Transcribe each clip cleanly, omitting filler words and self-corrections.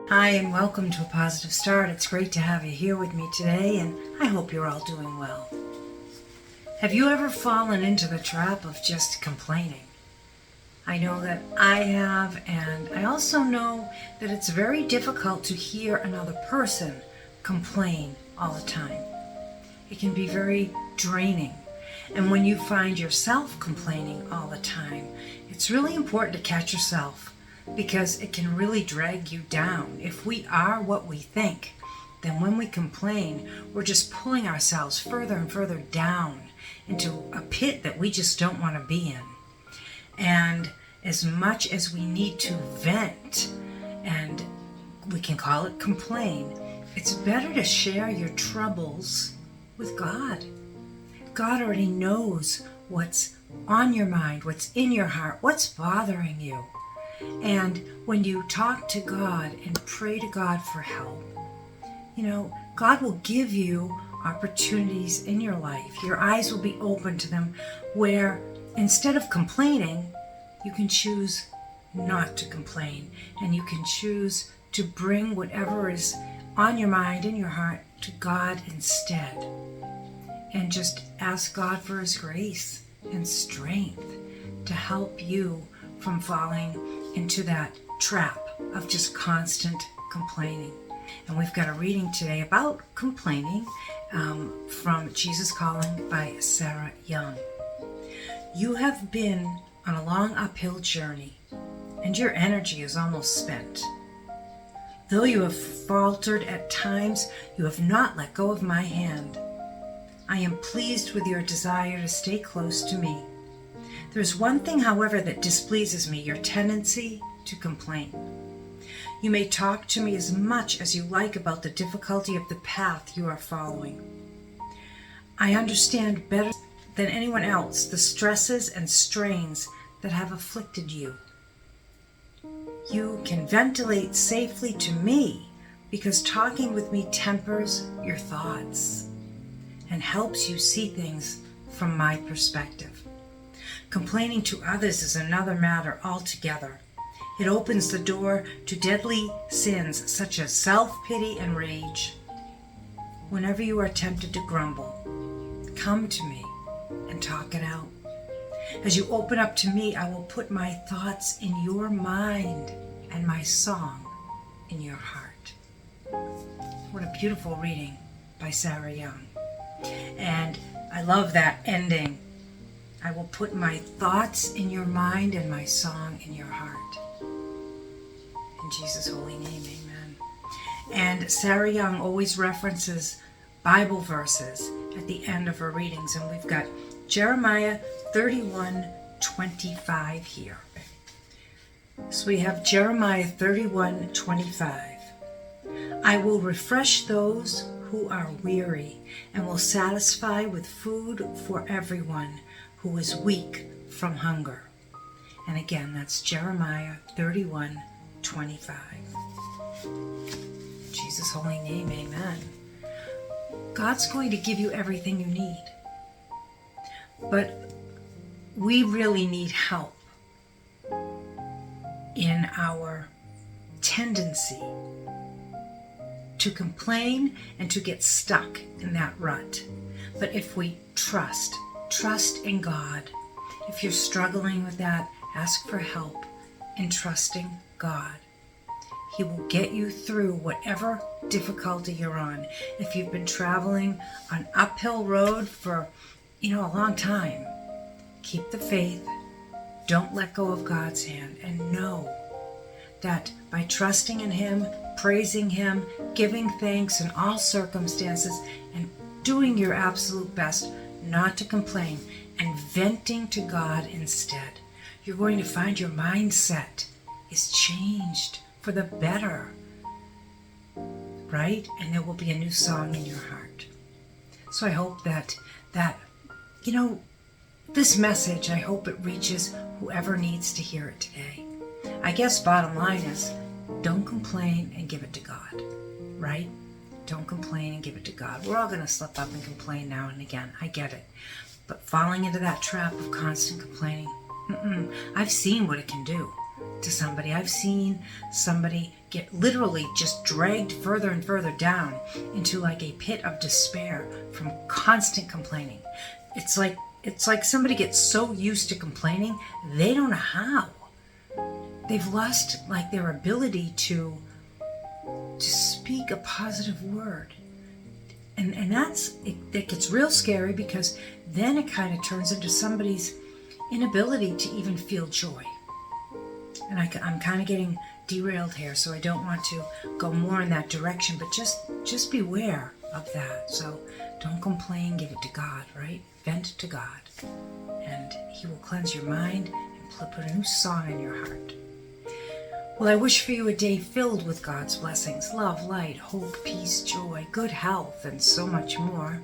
Hi, and welcome to A Positive Start. It's great to have you here with me today, and I hope you're all doing well. Have you ever fallen into the trap of just complaining? I know that I have, and I also know that it's very difficult to hear another person complain all the time. It can be very draining. And when you find yourself complaining all the time, it's really important to catch yourself, because it can really drag you down. If we are what we think, then when we complain, we're just pulling ourselves further and further down into a pit that we just don't want to be in. And as much as we need to vent, and we can call it complain, it's better to share your troubles with God. God already knows what's on your mind, what's in your heart, what's bothering you. And when you talk to God and pray to God for help, God will give you opportunities in your life. Your eyes will be open to them, where instead of complaining, you can choose not to complain, and you can choose to bring whatever is on your mind and your heart to God instead, and just ask God for His grace and strength to help you from falling into that trap of just constant complaining. And we've got a reading today about complaining from Jesus Calling by Sarah Young. You have been on a long uphill journey, and your energy is almost spent. Though you have faltered at times, you have not let go of my hand. I am pleased with your desire to stay close to me. There's one thing, however, that displeases me, your tendency to complain. You may talk to me as much as you like about the difficulty of the path you are following. I understand better than anyone else the stresses and strains that have afflicted you. You can ventilate safely to me because talking with me tempers your thoughts and helps you see things from my perspective. Complaining to others is another matter altogether. It opens the door to deadly sins such as self-pity and rage. Whenever you are tempted to grumble, come to me and talk it out. As you open up to me, I will put my thoughts in your mind and my song in your heart. What a beautiful reading by Sarah Young. And I love that ending. I will put my thoughts in your mind and my song in your heart. In Jesus' holy name, amen. And Sarah Young always references Bible verses at the end of her readings, and we've got Jeremiah 31:25 here. So we have Jeremiah 31:25. I will refresh those who are weary and will satisfy with food for everyone who is weak from hunger. And again, that's Jeremiah 31:25. In Jesus' holy name, amen. God's going to give you everything you need. But we really need help in our tendency to complain and to get stuck in that rut. But if we trust in God, if you're struggling with that, ask for help in trusting God. He will get you through whatever difficulty you're on. If you've been traveling on uphill road for a long time, keep the faith. Don't let go of God's hand, and know that by trusting in Him, praising Him, giving thanks in all circumstances, and doing your absolute best not to complain and venting to God instead, you're going to find your mindset is changed for the better, right? And there will be a new song in your heart. So I hope that this message, I hope it reaches whoever needs to hear it today. I guess bottom line is, don't complain and give it to God, right? Don't complain and give it to God. We're all going to slip up and complain now and again. I get it. But falling into that trap of constant complaining, I've seen what it can do to somebody. I've seen somebody get literally just dragged further and further down into like a pit of despair from constant complaining. It's like somebody gets so used to complaining, they don't know how. They've lost like their ability to speak a positive word. And that gets real scary, because then it kind of turns into somebody's inability to even feel joy. And I'm kind of getting derailed here, so I don't want to go more in that direction, but just beware of that. So don't complain, give it to God, right? Vent to God, and He will cleanse your mind and put a new song in your heart. Well, I wish for you a day filled with God's blessings, love, light, hope, peace, joy, good health, and so much more.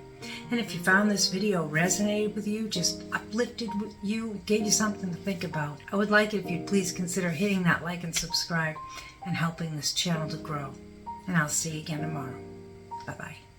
And if you found this video resonated with you, just uplifted you, gave you something to think about, I would like it if you'd please consider hitting that like and subscribe and helping this channel to grow. And I'll see you again tomorrow. Bye-bye.